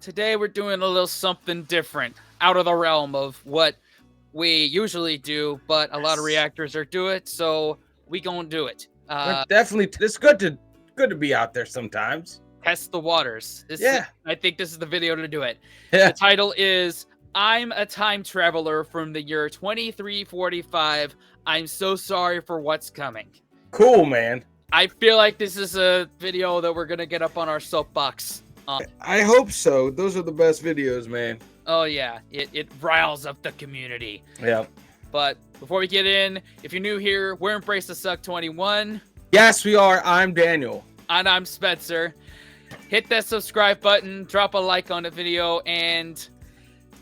today we're doing a little something different, out of the realm of what we usually do, but a lot of Yes. reactors are do it, so we gonna do it. Definitely, it's good to be out there sometimes. Test the waters. Yeah. I think this is the video to do it. Yeah. The title is I'm a time traveler from the year 2345. I'm so sorry for what's coming. Cool, man. I feel like this is a video that we're gonna get up on our soapbox. I hope so. Those are the best videos, man. Oh yeah, it riles up the community. Yeah. But before we get in, if you're new here, we're Embrace the Suck 21. Yes, we are. I'm Daniel. And I'm Spencer. Hit that subscribe button, drop a like on the video, and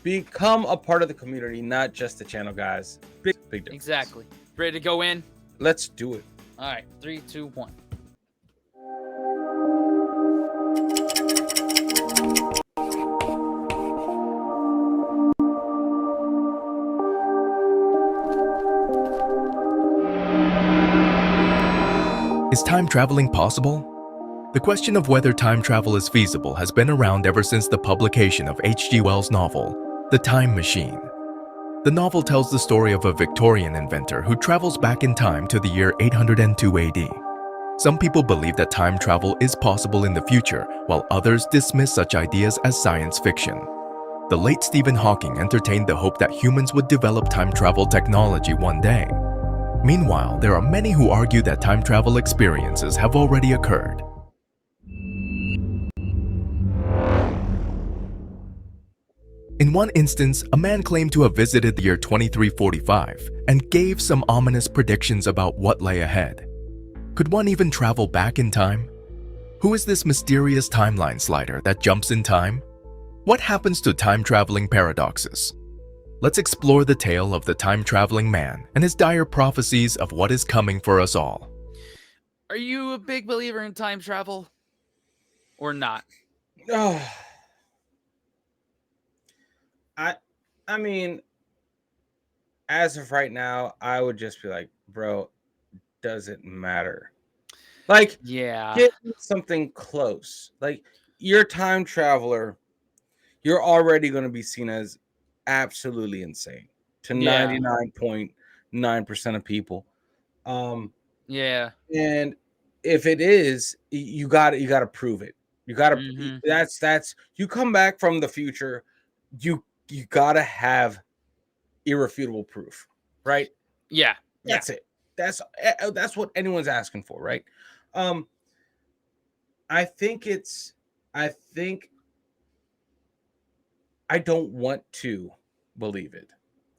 become a part of the community, not just the channel, guys. Big difference. Exactly. Ready to go in? Let's do it. All right, 3, 2, 1. Is time traveling possible? The question of whether time travel is feasible has been around ever since the publication of H.G. Wells' novel, The Time Machine. The novel tells the story of a Victorian inventor who travels back in time to the year 802 AD. Some people believe that time travel is possible in the future, while others dismiss such ideas as science fiction. The late Stephen Hawking entertained the hope that humans would develop time travel technology one day. Meanwhile, there are many who argue that time travel experiences have already occurred. In one instance, a man claimed to have visited the year 2345 and gave some ominous predictions about what lay ahead. Could one even travel back in time? Who is this mysterious timeline slider that jumps in time? What happens to time-traveling paradoxes? Let's explore the tale of the time-traveling man and his dire prophecies of what is coming for us all. Are you a big believer in time travel? Or not? Oh. I mean, as of right now, I would just be like, bro, doesn't matter. Like, yeah, get something close. Like, you're a time traveler, you're already going to be seen as absolutely insane to 99.9% of people. Yeah. And if it is, you got to prove it. You got to. Mhm. That's you come back from the future. You got to have irrefutable proof, right? Yeah. That's it. That's what anyone's asking for, right? I think I don't want to believe it.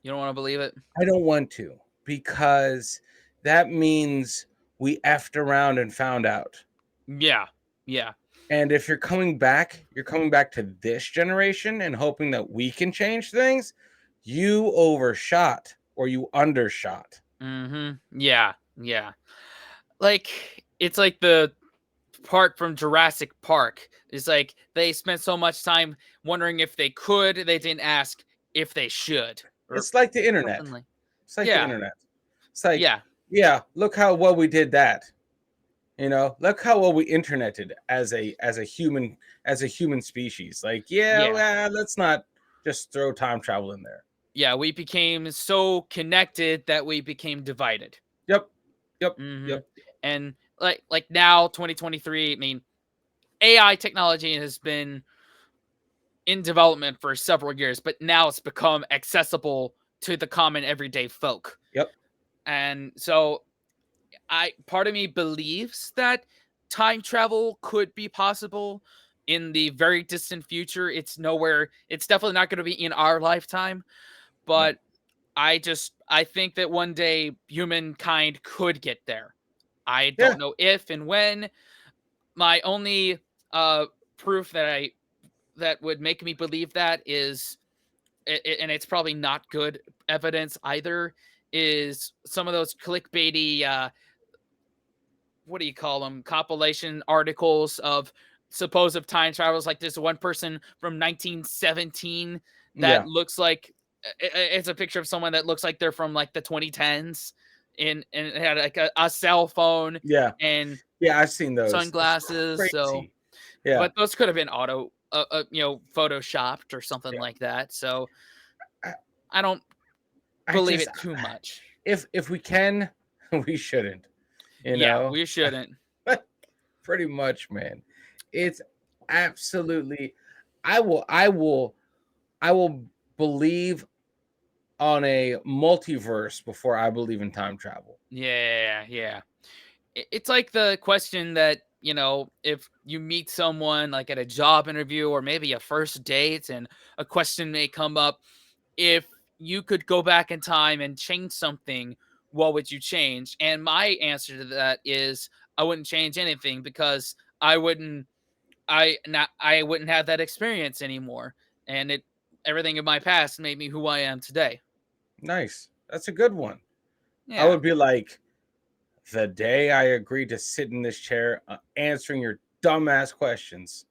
You don't want to believe it? I don't want to, because that means we effed around and found out. Yeah. Yeah. And if you're coming back to this generation and hoping that we can change things, you overshot or you undershot. Mm-hmm. Yeah. Yeah. Like, it's like the part from Jurassic Park. It's like they spent so much time wondering if they could, they didn't ask if they should. It's like the internet. It's like the internet. It's like, yeah, look how well we did that. You know, look how well we interneted as a human species. Like, well, let's not just throw time travel in there. Yeah, we became so connected that we became divided. Yep. And like now, 2023, I mean, AI technology has been in development for several years, but now it's become accessible to the common everyday folk. Yep. And so part of me believes that time travel could be possible in the very distant future. It's definitely not going to be in our lifetime, but I think that one day humankind could get there. I don't know if and when. My only proof that would make me believe that is, and it's probably not good evidence either, is some of those clickbaity what do you call them, compilation articles of supposed time travels. Like this one person from 1917 that looks like it's a picture of someone that looks like they're from like the 2010s and it had like a cell phone. Yeah. And I've seen those sunglasses. So yeah, but those could have been auto photoshopped or something Yeah. like that. So I, I don't I believe just it too much. if we can, we shouldn't. You Yeah, know, we shouldn't. pretty much, man. It's absolutely. I will believe on a multiverse before I believe in time travel. Yeah, yeah. It's like the question that, if you meet someone like at a job interview or maybe a first date, and a question may come up, if you could go back in time and change something, what would you change? And my answer to that is I wouldn't change anything, because I wouldn't have that experience anymore. And everything in my past made me who I am today. Nice. That's a good one. I Yeah. would be like, the day I agreed to sit in this chair answering your dumbass questions.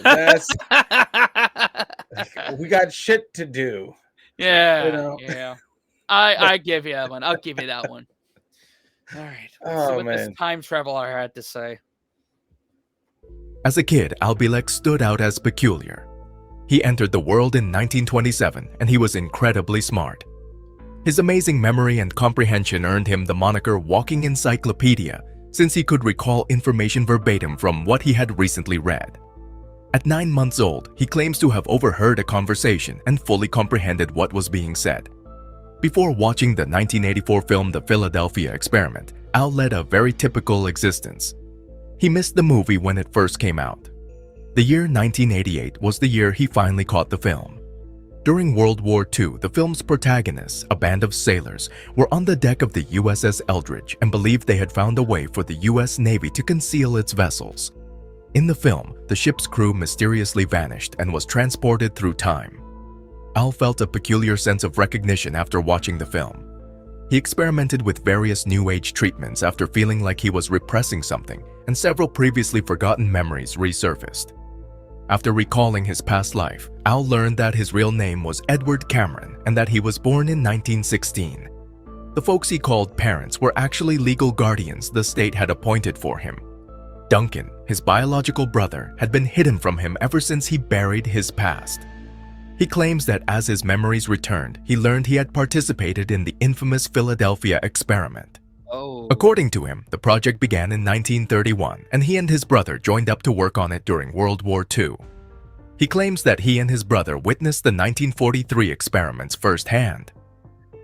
That's we got shit to do. Yeah, You yeah. I give you that one. I'll give you that one. All right. Let's see Oh what this man. time traveler had to say. As a kid, Bielek stood out as peculiar. He entered the world in 1927 and he was incredibly smart. His amazing memory and comprehension earned him the moniker Walking Encyclopedia, since he could recall information verbatim from what he had recently read. At 9 months old, he claims to have overheard a conversation and fully comprehended what was being said. Before watching the 1984 film The Philadelphia Experiment, Al led a very typical existence. He missed the movie when it first came out. The year 1988 was the year he finally caught the film. During World War II, the film's protagonists, a band of sailors, were on the deck of the USS Eldridge and believed they had found a way for the US Navy to conceal its vessels. In the film, the ship's crew mysteriously vanished and was transported through time. Al felt a peculiar sense of recognition after watching the film. He experimented with various New Age treatments after feeling like he was repressing something, and several previously forgotten memories resurfaced. After recalling his past life, Al learned that his real name was Edward Cameron and that he was born in 1916. The folks he called parents were actually legal guardians the state had appointed for him. Duncan, his biological brother, had been hidden from him ever since he buried his past. He claims that as his memories returned, he learned he had participated in the infamous Philadelphia experiment. Oh. According to him, the project began in 1931, and he and his brother joined up to work on it during World War II. He claims that he and his brother witnessed the 1943 experiments firsthand.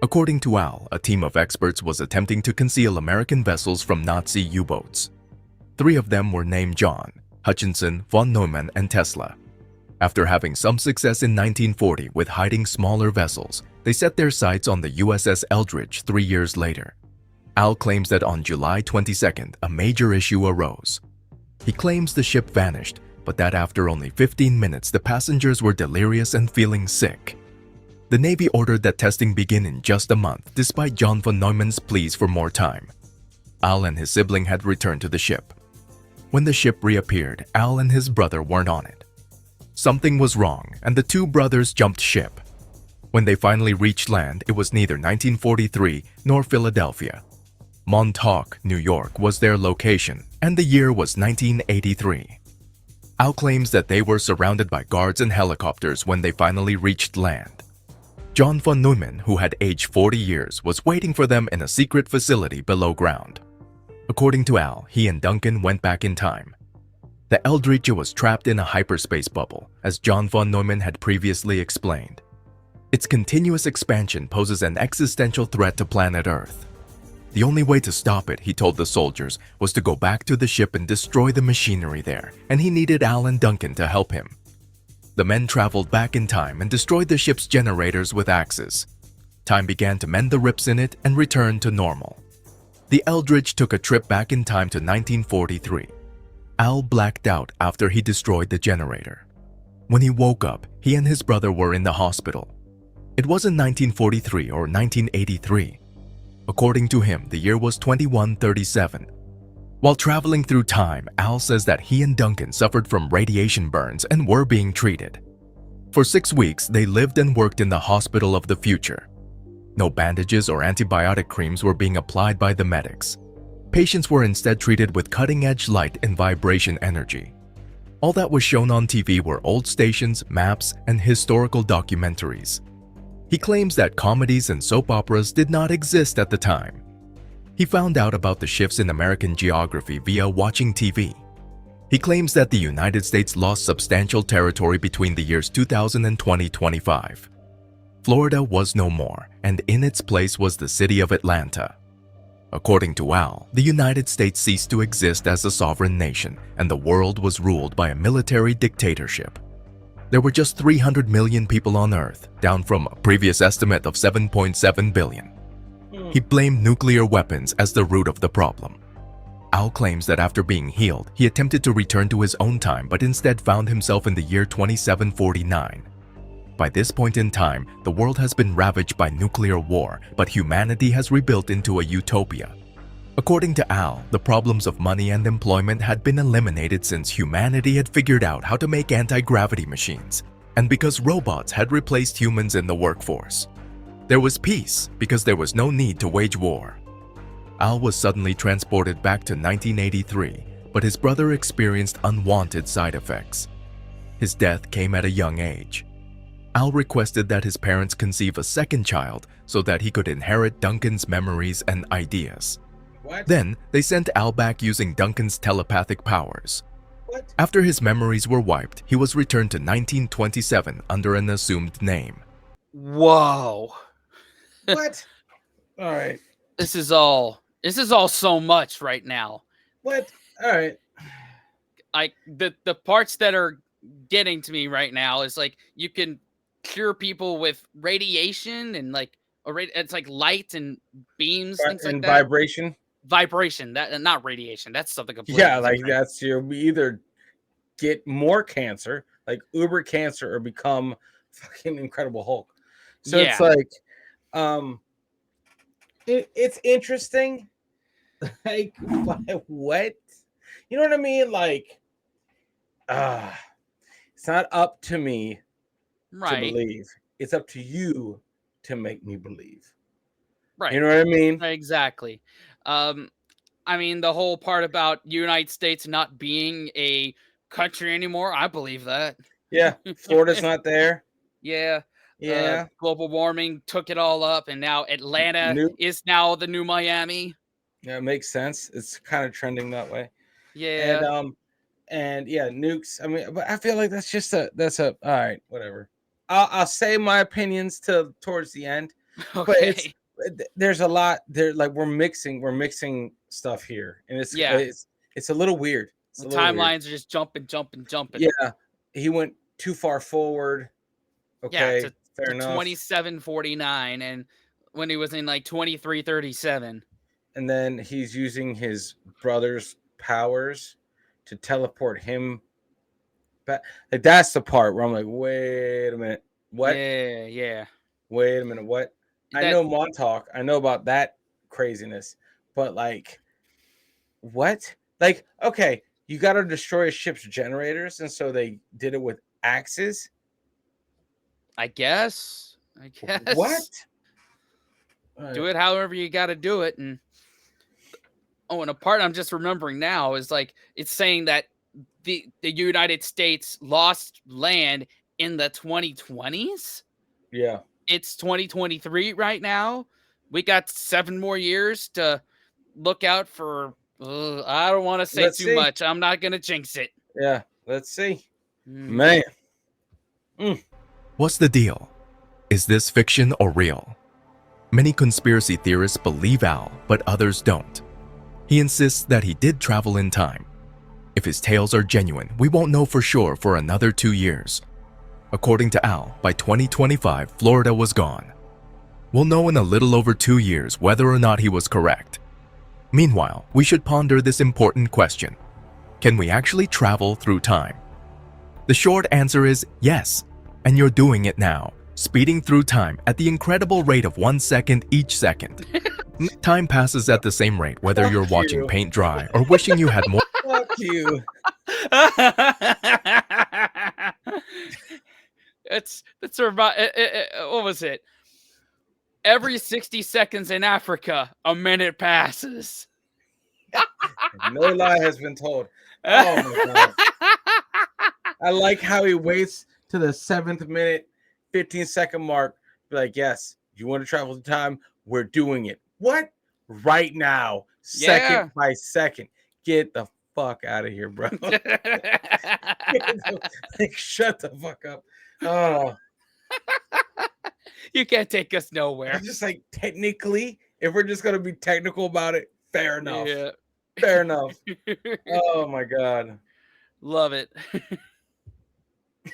According to Al, a team of experts was attempting to conceal American vessels from Nazi U-boats. 3 of them were named John, Hutchinson, von Neumann, and Tesla. After having some success in 1940 with hiding smaller vessels, they set their sights on the USS Eldridge 3 years later. Al claims that on July 22nd, a major issue arose. He claims the ship vanished, but that after only 15 minutes, the passengers were delirious and feeling sick. The Navy ordered that testing begin in just a month, despite John von Neumann's pleas for more time. Al and his sibling had returned to the ship. When the ship reappeared, Al and his brother weren't on it. Something was wrong, and the 2 brothers jumped ship. When they finally reached land, it was neither 1943 nor Philadelphia. Montauk, New York was their location, and the year was 1983. Al claims that they were surrounded by guards and helicopters when they finally reached land. John von Neumann, who had aged 40 years, was waiting for them in a secret facility below ground. According to Al, he and Duncan went back in time. The Eldridge was trapped in a hyperspace bubble, as John von Neumann had previously explained. Its continuous expansion poses an existential threat to planet Earth. The only way to stop it, he told the soldiers, was to go back to the ship and destroy the machinery there, and he needed Al and Duncan to help him. The men traveled back in time and destroyed the ship's generators with axes. Time began to mend the rips in it and return to normal. The Eldridge took a trip back in time to 1943. Al blacked out after he destroyed the generator. When he woke up, he and his brother were in the hospital. It wasn't 1943 or 1983. According to him, the year was 2137. While traveling through time, Al says that he and Duncan suffered from radiation burns and were being treated. For 6 weeks, they lived and worked in the hospital of the future. No bandages or antibiotic creams were being applied by the medics. Patients were instead treated with cutting-edge light and vibration energy. All that was shown on TV were old stations, maps, and historical documentaries. He claims that comedies and soap operas did not exist at the time. He found out about the shifts in American geography via watching TV. He claims that the United States lost substantial territory between the years 2000 and 2025. Florida was no more, and in its place was the city of Atlanta. According to Al, the United States ceased to exist as a sovereign nation, and the world was ruled by a military dictatorship. There were just 300 million people on Earth, down from a previous estimate of 7.7 billion. He blamed nuclear weapons as the root of the problem. Al claims that after being healed, he attempted to return to his own time but instead found himself in the year 2749. By this point in time, the world has been ravaged by nuclear war, but humanity has rebuilt into a utopia. According to Al, the problems of money and employment had been eliminated since humanity had figured out how to make anti-gravity machines, and because robots had replaced humans in the workforce. There was peace because there was no need to wage war. Al was suddenly transported back to 1983, but his brother experienced unwanted side effects. His death came at a young age. Al requested that his parents conceive a second child so that he could inherit Duncan's memories and ideas. What? Then, they sent Al back using Duncan's telepathic powers. What? After his memories were wiped, he was returned to 1927 under an assumed name. Whoa. What? All right. This is all so much right now. What? All right. The parts that are getting to me right now is like you can cure people with radiation and like it's like light and beams, things like And that. vibration. That not radiation. That's something completely Yeah, different. we either get more cancer, like uber cancer, or become fucking Incredible Hulk. So Yeah. it's like, it's interesting. Like, what? You know what I mean? Like, it's not up to me to believe. It's up to you to make me believe. Right. You know what I mean? Exactly. I mean, the whole part about United States not being a country anymore, I believe that. Yeah, Florida's not there. Yeah. Yeah. Global warming took it all up, and now Atlanta is now the new Miami. Yeah, it makes sense. It's kind of trending that way. Yeah. And yeah, nukes. I mean, but I feel like that's all right, whatever. I'll say my opinions towards the end. Okay. But there's a lot there. Like we're mixing stuff here, and it's a little weird. The timelines are just jumping. Yeah, he went too far forward. Okay, yeah, fair enough. 2749, and when he was in like 2337. And then he's using his brother's powers to teleport him back. Like that's the part where I'm like, wait a minute, what? Yeah. Wait a minute, what? I know Montauk. I know about that craziness, but like, what? Like, okay, you got to destroy a ship's generators, and so they did it with axes. I guess. What? Do it however you got to do it, and and a part I'm just remembering now is like it's saying that the United States lost land in the 2020s. Yeah. It's 2023 right now. We got 7 more years to look out for. I don't want to say too much. I'm not going to jinx it. Yeah, let's see. Man. What's the deal? Is this fiction or real? Many conspiracy theorists believe Al, but others don't. He insists that he did travel in time. If his tales are genuine, we won't know for sure for another 2 years. According to Al, by 2025, Florida was gone. We'll know in a little over 2 years whether or not he was correct. Meanwhile, we should ponder this important question. Can we actually travel through time? The short answer is yes, and you're doing it now, speeding through time at the incredible rate of 1 second each second. Time passes at the same rate whether you're watching paint dry or wishing you had more. Fuck you. It's about what was it? Every 60 seconds in Africa, a minute passes. No lie has been told. Oh my god! I like how he waits to the 7th minute, 15-second mark. Be like, yes, you want to travel through time? We're doing it. What? Right now, second by second. Get the fuck out of here, bro. Like, shut the fuck up. Oh, you can't take us nowhere. I'm just like, technically, if we're just gonna be technical about it, fair enough. Yeah. Fair enough. Oh my god. Love it.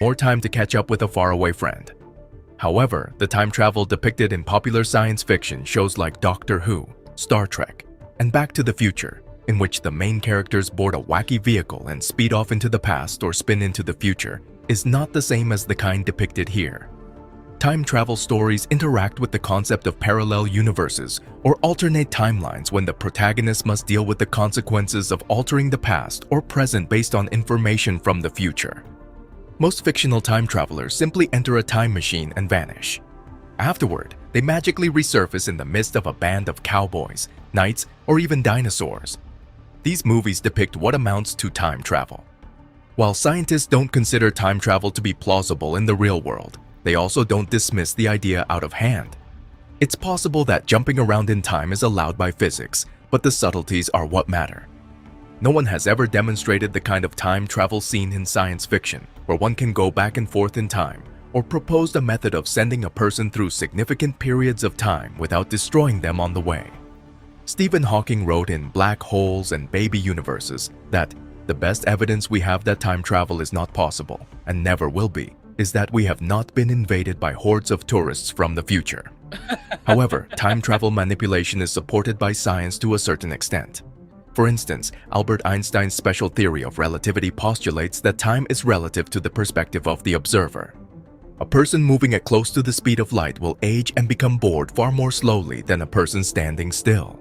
More time to catch up with a faraway friend. However, the time travel depicted in popular science fiction shows like Doctor Who, Star Trek, and Back to the Future, in which the main characters board a wacky vehicle and speed off into the past or spin into the future, is not the same as the kind depicted here. Time travel stories interact with the concept of parallel universes or alternate timelines when the protagonist must deal with the consequences of altering the past or present based on information from the future. Most fictional time travelers simply enter a time machine and vanish. Afterward, they magically resurface in the midst of a band of cowboys, knights, or even dinosaurs. These movies depict what amounts to time travel. While scientists don't consider time travel to be plausible in the real world, they also don't dismiss the idea out of hand. It's possible that jumping around in time is allowed by physics, but the subtleties are what matter. No one has ever demonstrated the kind of time travel seen in science fiction, where one can go back and forth in time, or proposed a method of sending a person through significant periods of time without destroying them on the way. Stephen Hawking wrote in Black Holes and Baby Universes that the best evidence we have that time travel is not possible, and never will be, is that we have not been invaded by hordes of tourists from the future. However, time travel manipulation is supported by science to a certain extent. For instance, Albert Einstein's special theory of relativity postulates that time is relative to the perspective of the observer. A person moving at close to the speed of light will age and become bored far more slowly than a person standing still.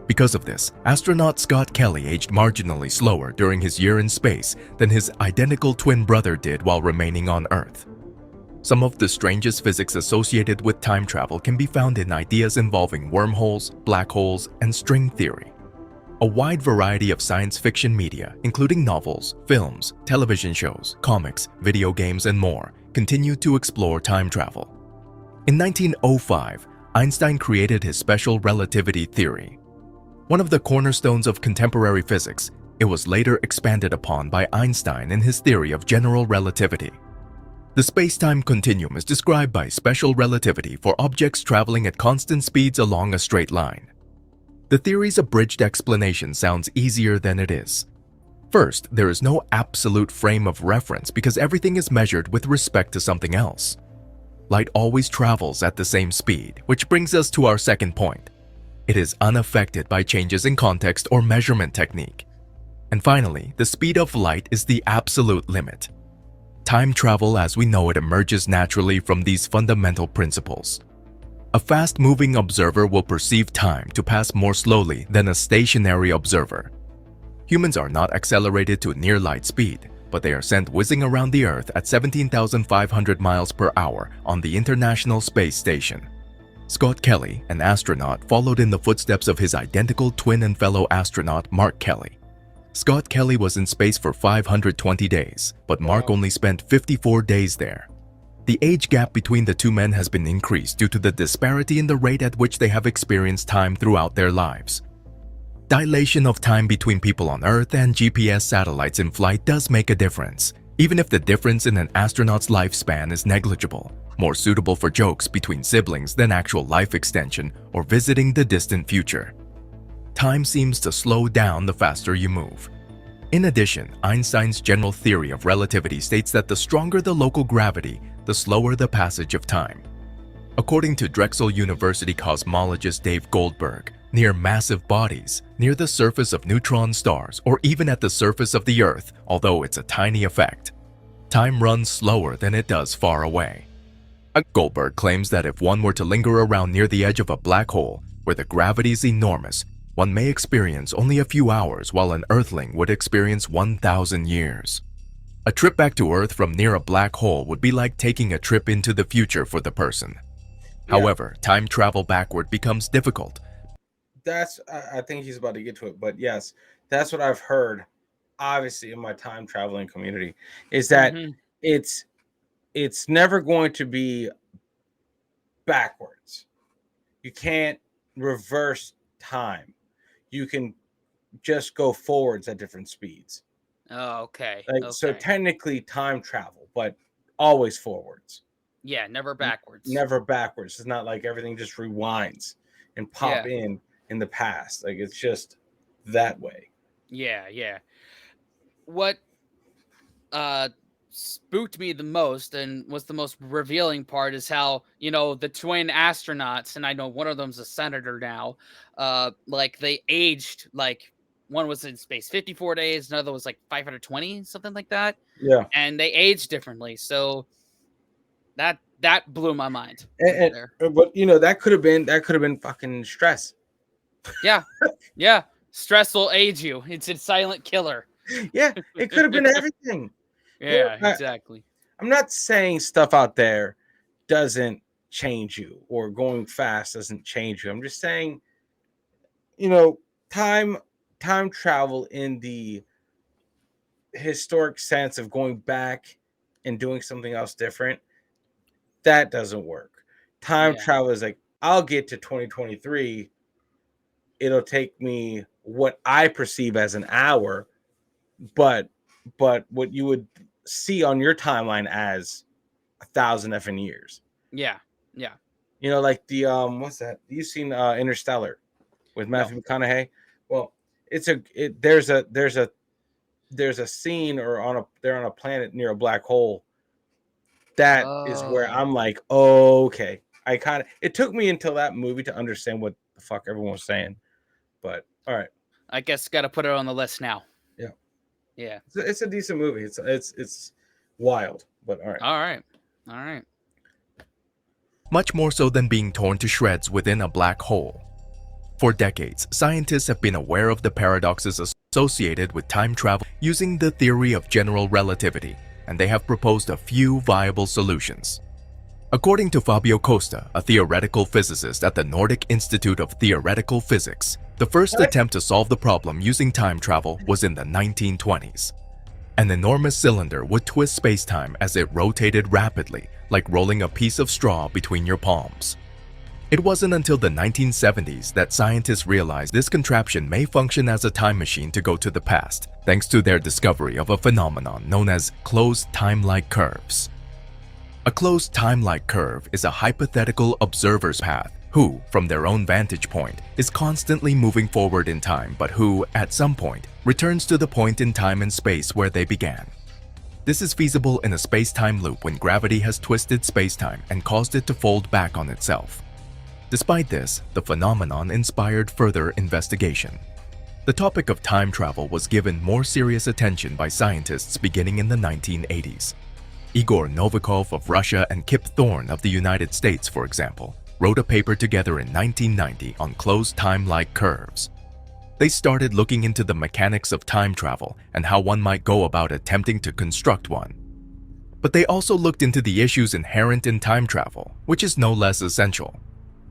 Because of this, astronaut Scott Kelly aged marginally slower during his year in space than his identical twin brother did while remaining on Earth. Some of the strangest physics associated with time travel can be found in ideas involving wormholes, black holes, and string theory. A wide variety of science fiction media, including novels, films, television shows, comics, video games, and more, continue to explore time travel. In 1905, Einstein created his special relativity theory. One of the cornerstones of contemporary physics, it was later expanded upon by Einstein in his theory of general relativity. The space-time continuum is described by special relativity for objects traveling at constant speeds along a straight line. The theory's abridged explanation sounds easier than it is. First, there is no absolute frame of reference because everything is measured with respect to something else. Light always travels at the same speed, which brings us to our second point. It is unaffected by changes in context or measurement technique. And finally, the speed of light is the absolute limit. Time travel as we know it emerges naturally from these fundamental principles. A fast-moving observer will perceive time to pass more slowly than a stationary observer. Humans are not accelerated to near light speed, but they are sent whizzing around the Earth at 17,500 miles per hour on the International Space Station. Scott Kelly, an astronaut, followed in the footsteps of his identical twin and fellow astronaut Mark Kelly. Scott Kelly was in space for 520 days, but Mark only spent 54 days there. The age gap between the two men has been increased due to the disparity in the rate at which they have experienced time throughout their lives. Dilation of time between people on Earth and GPS satellites in flight does make a difference, even if the difference in an astronaut's lifespan is negligible, more suitable for jokes between siblings than actual life extension or visiting the distant future. Time seems to slow down the faster you move. In addition, Einstein's general theory of relativity states that the stronger the local gravity, the slower the passage of time. According to Drexel University cosmologist Dave Goldberg, near massive bodies, near the surface of neutron stars, or even at the surface of the Earth, although it's a tiny effect, time runs slower than it does far away. Goldberg claims that if one were to linger around near the edge of a black hole, where the gravity is enormous, one may experience only a few hours while an Earthling would experience 1,000 years. A trip back to Earth from near a black hole would be like taking a trip into the future for the person. However, time travel backward becomes difficult. I think he's about to get to it, but yes, That's what I've heard, obviously, in my time traveling community, is that it's never going to be backwards. You can't reverse time. You can just go forwards at different speeds. Oh, okay. So technically time travel, but always forwards. Yeah, never backwards. Never backwards. It's not like everything just rewinds and pop in the past. Like, it's just that way. Yeah. What spooked me the most and was the most revealing part is how, the twin astronauts, and I know one of them's a senator now, like they aged, like one was in space 54 days, another was like 520, something like that. Yeah. And they aged differently. So that blew my mind. But that could have been fucking stress. Yeah. Stress will age you. It's a silent killer. Yeah, it could have been everything. Yeah, exactly. I'm not saying stuff out there doesn't change you or going fast doesn't change you. I'm just saying, time travel in the historic sense of going back and doing something else different, that doesn't work. Time travel is like, I'll get to 2023. It'll take me what I perceive as an hour, but what you would see on your timeline as 1,000 effing years. Yeah. Like the what's that? You've seen Interstellar with Matthew McConaughey? Well, there's a scene they're on a planet near a black hole. That is where I'm like, okay. It took me until that movie to understand what the fuck everyone was saying. But all right. I guess got to put it on the list now. Yeah. It's a decent movie. It's wild, but all right. All right. Much more so than being torn to shreds within a black hole. For decades, scientists have been aware of the paradoxes associated with time travel using the theory of general relativity, and they have proposed a few viable solutions. According to Fabio Costa, a theoretical physicist at the Nordic Institute of Theoretical Physics, the first attempt to solve the problem using time travel was in the 1920s. An enormous cylinder would twist space-time as it rotated rapidly, like rolling a piece of straw between your palms. It wasn't until the 1970s that scientists realized this contraption may function as a time machine to go to the past, thanks to their discovery of a phenomenon known as closed time-like curves. A closed time-like curve is a hypothetical observer's path who, from their own vantage point, is constantly moving forward in time but who, at some point, returns to the point in time and space where they began. This is feasible in a space-time loop when gravity has twisted space-time and caused it to fold back on itself. Despite this, the phenomenon inspired further investigation. The topic of time travel was given more serious attention by scientists beginning in the 1980s. Igor Novikov of Russia and Kip Thorne of the United States, for example, wrote a paper together in 1990 on closed time-like curves. They started looking into the mechanics of time travel and how one might go about attempting to construct one. But they also looked into the issues inherent in time travel, which is no less essential.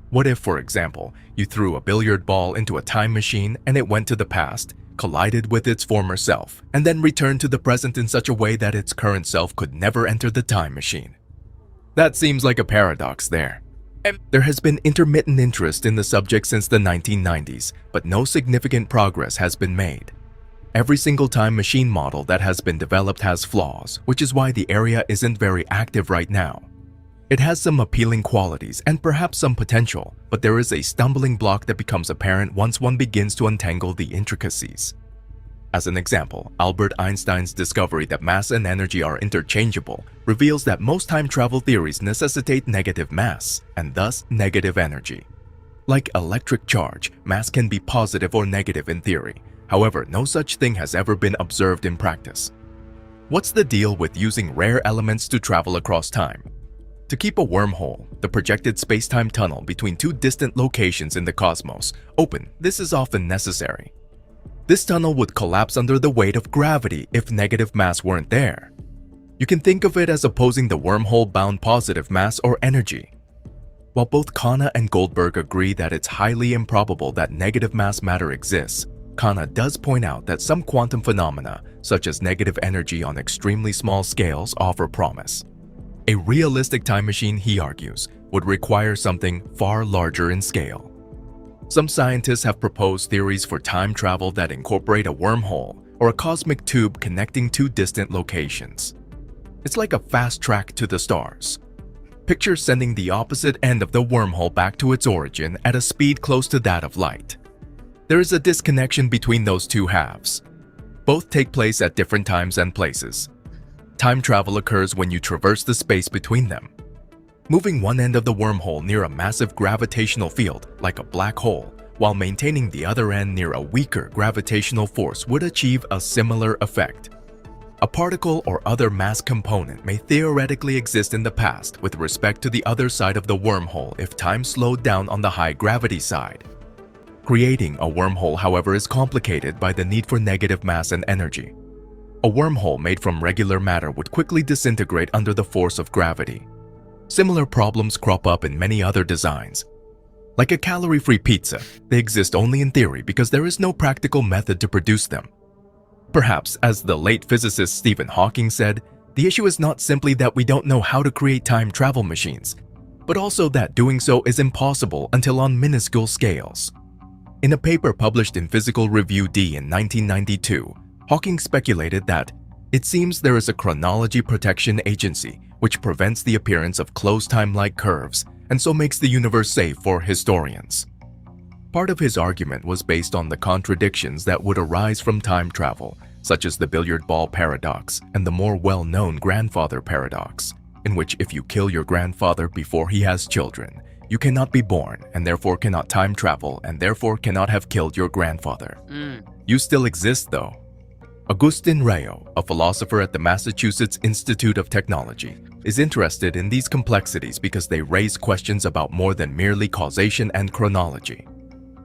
What if, for example, you threw a billiard ball into a time machine and it went to the past, collided with its former self, and then returned to the present in such a way that its current self could never enter the time machine? That seems like a paradox there. There has been intermittent interest in the subject since the 1990s, but no significant progress has been made. Every single time machine model that has been developed has flaws, which is why the area isn't very active right now. It has some appealing qualities and perhaps some potential, but there is a stumbling block that becomes apparent once one begins to untangle the intricacies. As an example, Albert Einstein's discovery that mass and energy are interchangeable reveals that most time travel theories necessitate negative mass, and thus negative energy. Like electric charge, mass can be positive or negative in theory. However, no such thing has ever been observed in practice. What's the deal with using rare elements to travel across time? To keep a wormhole, the projected space-time tunnel between two distant locations in the cosmos, open, this is often necessary. This tunnel would collapse under the weight of gravity if negative mass weren't there. You can think of it as opposing the wormhole-bound positive mass or energy. While both Kana and Goldberg agree that it's highly improbable that negative mass matter exists, Arcana does point out that some quantum phenomena, such as negative energy on extremely small scales, offer promise. A realistic time machine, he argues, would require something far larger in scale. Some scientists have proposed theories for time travel that incorporate a wormhole or a cosmic tube connecting two distant locations. It's like a fast track to the stars. Picture sending the opposite end of the wormhole back to its origin at a speed close to that of light. There is a disconnection between those two halves. Both take place at different times and places. Time travel occurs when you traverse the space between them. Moving one end of the wormhole near a massive gravitational field, like a black hole, while maintaining the other end near a weaker gravitational force would achieve a similar effect. A particle or other mass component may theoretically exist in the past with respect to the other side of the wormhole if time slowed down on the high gravity side. Creating a wormhole, however, is complicated by the need for negative mass and energy. A wormhole made from regular matter would quickly disintegrate under the force of gravity. Similar problems crop up in many other designs. Like a calorie-free pizza, they exist only in theory because there is no practical method to produce them. Perhaps, as the late physicist Stephen Hawking said, the issue is not simply that we don't know how to create time travel machines, but also that doing so is impossible until on minuscule scales. In a paper published in Physical Review D in 1992, Hawking speculated that it seems there is a chronology protection agency which prevents the appearance of closed time-like curves and so makes the universe safe for historians. Part of his argument was based on the contradictions that would arise from time travel, such as the billiard ball paradox and the more well-known grandfather paradox, in which if you kill your grandfather before he has children, you cannot be born and therefore cannot time travel and therefore cannot have killed your grandfather. You still exist though. Agustin Rayo, a philosopher at the Massachusetts Institute of Technology, is interested in these complexities because they raise questions about more than merely causation and chronology.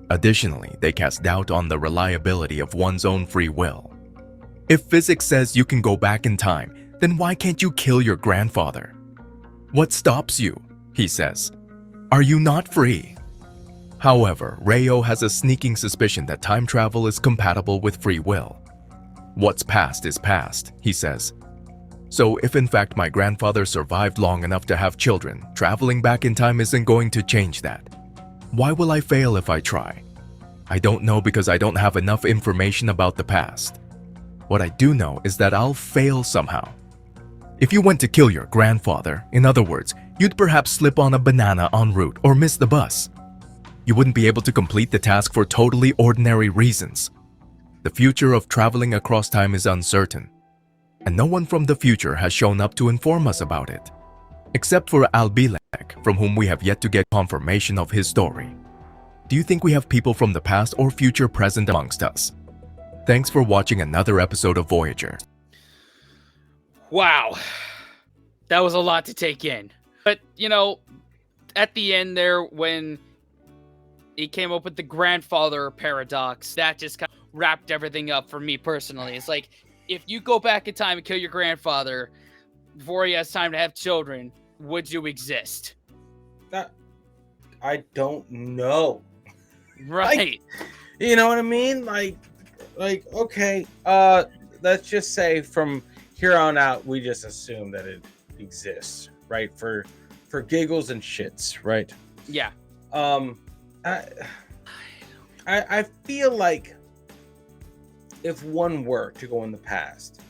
Additionally, they cast doubt on the reliability of one's own free will. If physics says you can go back in time, then why can't you kill your grandfather? What stops you? He says. Are you not free? However, Rayo has a sneaking suspicion that time travel is compatible with free will. What's past is past, he says. So if in fact my grandfather survived long enough to have children, traveling back in time isn't going to change that. Why will I fail if I try? I don't know because I don't have enough information about the past. What I do know is that I'll fail somehow. If you went to kill your grandfather, in other words, you'd perhaps slip on a banana en route or miss the bus. You wouldn't be able to complete the task for totally ordinary reasons. The future of traveling across time is uncertain, and no one from the future has shown up to inform us about it, except for Bielek, from whom we have yet to get confirmation of his story. Do you think we have people from the past or future present amongst us? Thanks for watching another episode of Voyager. Wow, that was a lot to take in. But, you know, at the end there, when he came up with the grandfather paradox, that just kind of wrapped everything up for me personally. It's like, if you go back in time and kill your grandfather before he has time to have children, would you exist? I don't know. Right. Like, you know what I mean? Like, okay, let's just say from here on out, we just assume that it exists, right? For giggles and shits, right? Yeah. I feel like if one were to go in the past,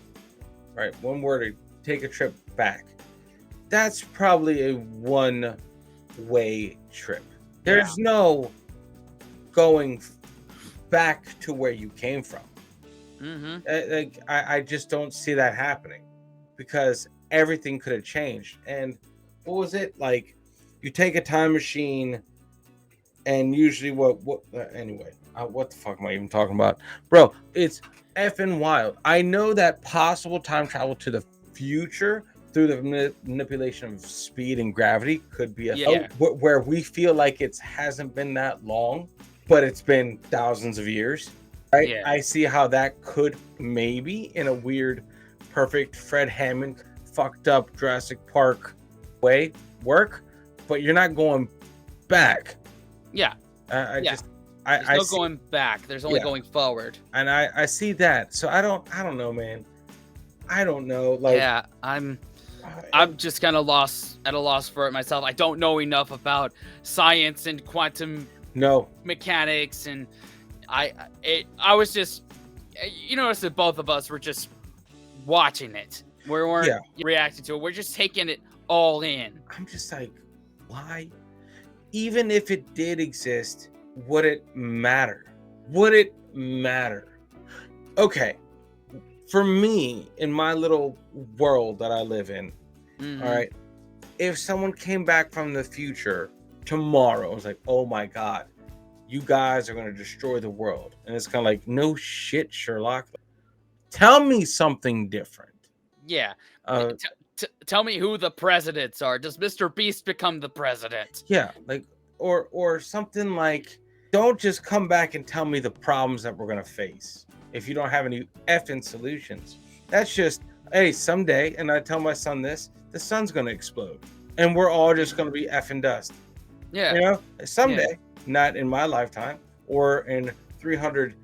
right? One were to take a trip back, that's probably a one-way trip. There's no going back to where you came from. I just don't see that happening because everything could have changed. And what was it like? You take a time machine, and usually anyway, what the fuck am I even talking about, bro? It's effing wild. I know that possible time travel to the future through the manipulation of speed and gravity could be where we feel like it hasn't been that long, but it's been thousands of years. Right? Yeah. I see how that could maybe in a weird, perfect Fred Hammond fucked up Jurassic Park way work, but you're not going back. Yeah. Just There's no going back. There's only going forward. And I see that. So I don't know, man. I don't know. Like, yeah, I'm just kind of at a loss for it myself. I don't know enough about science and quantum mechanics, and I was just, you notice that both of us were just watching it. We weren't reacting to it. We're just taking it all in. I'm just like, why? Even if it did exist, would it matter? Would it matter? Okay. For me, in my little world that I live in, all right, if someone came back from the future tomorrow, it was like, oh my God, you guys are going to destroy the world. And it's kind of like, no shit, Sherlock. Tell me something different. Yeah. Tell me who the presidents are. Does Mr. Beast become the president? Yeah, like, or something like, don't just come back and tell me the problems that we're going to face if you don't have any effing solutions. That's just, hey, someday, and I tell my son this, the sun's going to explode. And we're all just going to be effing dust. Yeah. You know, someday, not in my lifetime, or in 300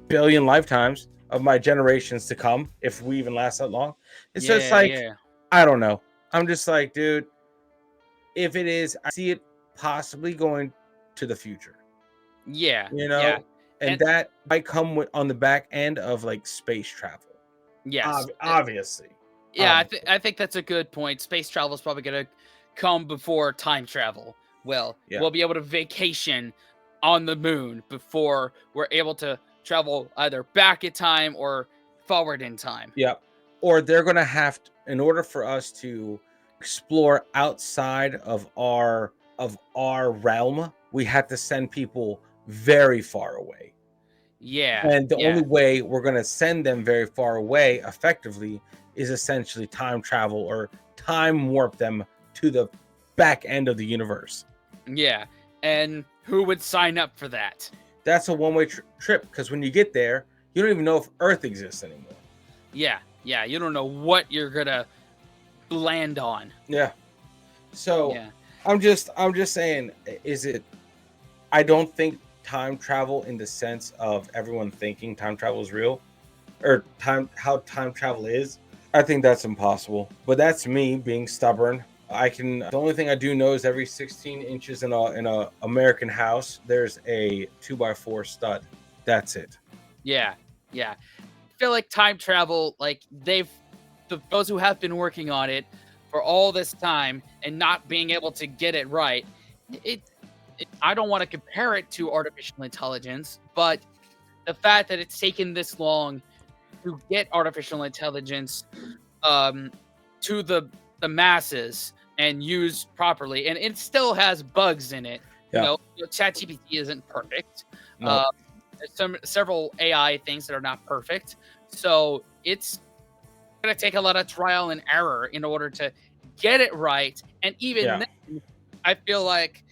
billion lifetimes of my generations to come, if we even last that long. It's just like, I don't know. I'm just like, dude, if it is, I see it possibly going to the future. Yeah. You know, and that might come on the back end of like space travel. Yes. Obviously. Yeah, I think that's a good point. Space travel is probably going to come before time travel. Well, we'll be able to vacation on the moon before we're able to travel either back in time or forward in time. Yeah. Or they're going to have to, in order for us to explore outside of our realm, we have to send people very far away. Yeah. And the only way we're going to send them very far away effectively is essentially time travel or time warp them to the back end of the universe. Yeah. And who would sign up for that? That's a one-way trip, because when you get there, you don't even know if Earth exists anymore. Yeah. Yeah. You don't know what you're going to land on. Yeah. So I'm just saying, I don't think time travel in the sense of everyone thinking time travel is real, or how time travel is. I think that's impossible, but that's me being stubborn. The only thing I do know is every 16 inches in a American house, there's a 2x4 stud. That's it. Yeah. Yeah. I feel like time travel, like those who have been working on it for all this time and not being able to get it right, I don't want to compare it to artificial intelligence, but the fact that it's taken this long to get artificial intelligence to the masses and used properly, and it still has bugs in it. You know, ChatGPT isn't perfect. No. There's several AI things that are not perfect, so it's going to take a lot of trial and error in order to get it right. And even then, I feel like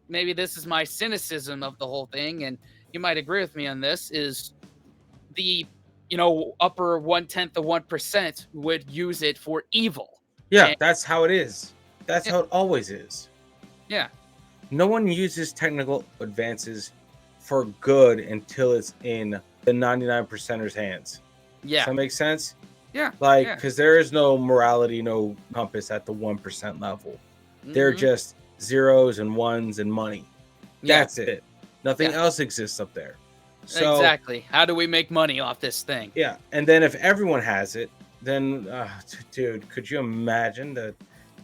maybe this is my cynicism of the whole thing, and you might agree with me on this, is the upper 1/10 of 1% would use it for evil. Yeah, that's how it is. That's how it always is. Yeah. No one uses technical advances for good until it's in the 99%ers hands. Yeah. Does that make sense? Yeah. Like, because there is no morality, no compass at the 1% level. They're just zeros and ones and money. That's it. Nothing else exists up there. So, exactly. How do we make money off this thing? Yeah. And then if everyone has it, then, dude, could you imagine the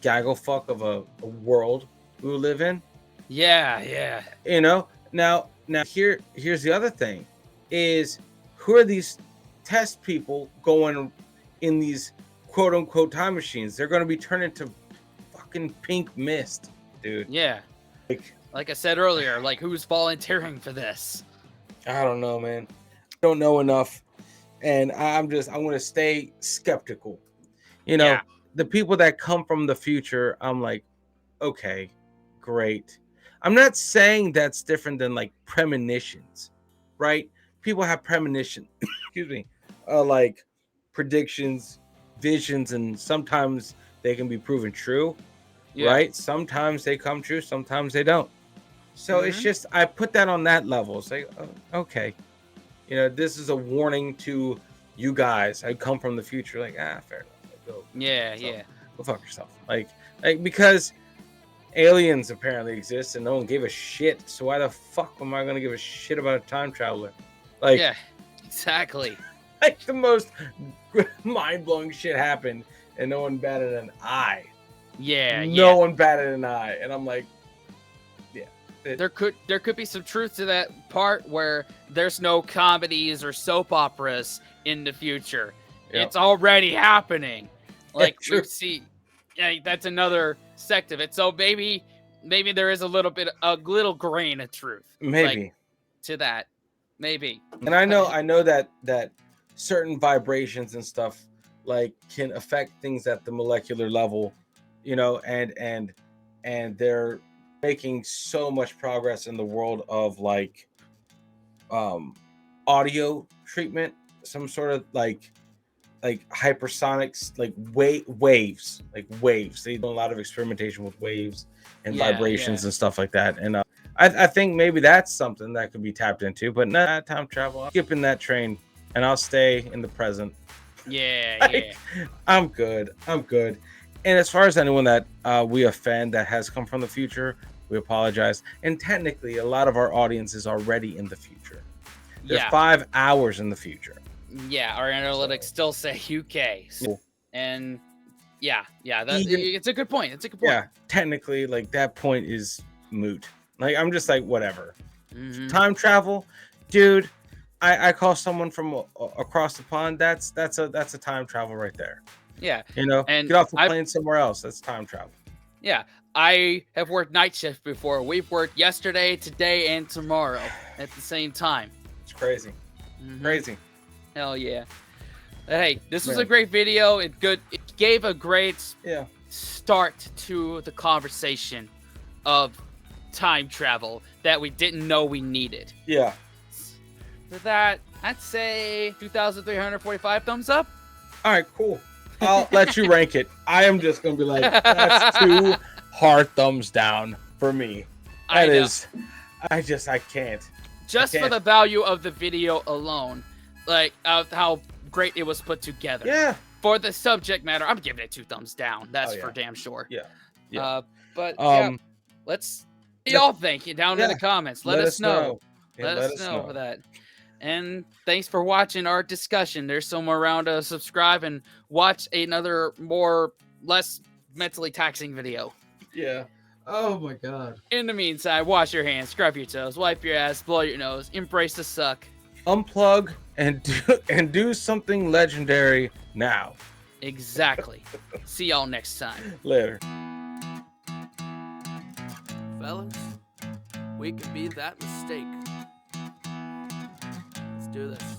gaggle fuck of a world we live in? Yeah. You know, now here's the other thing is, who are these test people going in these quote unquote time machines? They're going to be turned into fucking pink mist, dude. Yeah. Like I said earlier, like, who's volunteering for this? I don't know, man. I don't know enough. And I'm going to stay skeptical. You know, the people that come from the future, I'm like, okay, great. I'm not saying that's different than like premonitions, right? People have premonition, excuse me, like predictions, visions, and sometimes they can be proven true, right? Sometimes they come true, sometimes they don't. So it's just, I put that on that level. It's like, oh, okay, you know, this is a warning to you guys. I come from the future. Like, fair enough. Go, go fuck yourself. Like because aliens apparently exist and no one gave a shit. So why the fuck am I gonna give a shit about a time traveler? Like, yeah, exactly. Like the most mind-blowing shit happened and no one batted an eye. No one batted an eye. And I'm like, there could be some truth to that part where there's no comedies or soap operas in the future. Yep. It's already happening. Like we see, that's another sect of it. So maybe there is a little grain of truth. Maybe to that. Maybe. And I know that certain vibrations and stuff like can affect things at the molecular level, you know, and they're making so much progress in the world of like audio treatment, some sort of like hypersonics, like waves. They do a lot of experimentation with waves and vibrations and stuff like that. And I think maybe that's something that could be tapped into, but not time travel. I'm skipping that train and I'll stay in the present. I'm good. And as far as anyone that we offend that has come from the future, we apologize. And technically, a lot of our audience is already in the future. They're 5 hours in the future. Yeah, our analytics still say UK. And it's a good point. Yeah, technically, like that point is moot. Like I'm just like whatever. Time travel, dude. I call someone from across the pond. That's a time travel right there. Yeah, you know, and get off the plane somewhere else. That's time travel. Yeah, I have worked night shift before. We've worked yesterday, today, and tomorrow at the same time. It's crazy. Crazy. Hell yeah. Hey, this was a great video. It gave a great start to the conversation of time travel that we didn't know we needed. Yeah. For that, I'd say 2,345 thumbs up. All right, cool. I'll let you rank it. I am just going to be like, that's 2 hard thumbs down for me. I can't. Just for the value of the video alone, like of how great it was put together. Yeah. For the subject matter, I'm giving it 2 thumbs down. That's for damn sure. Yeah. Let's y'all think down in the comments. Let us know. Let us know for that. And thanks for watching our discussion. There's somewhere around to subscribe and watch another less mentally taxing video. Yeah. Oh my God. In the meantime, wash your hands, scrub your toes, wipe your ass, blow your nose, embrace the suck. Unplug and do something legendary now. Exactly. See y'all next time. Later. Fellas, we could be that mistake. Let's do this.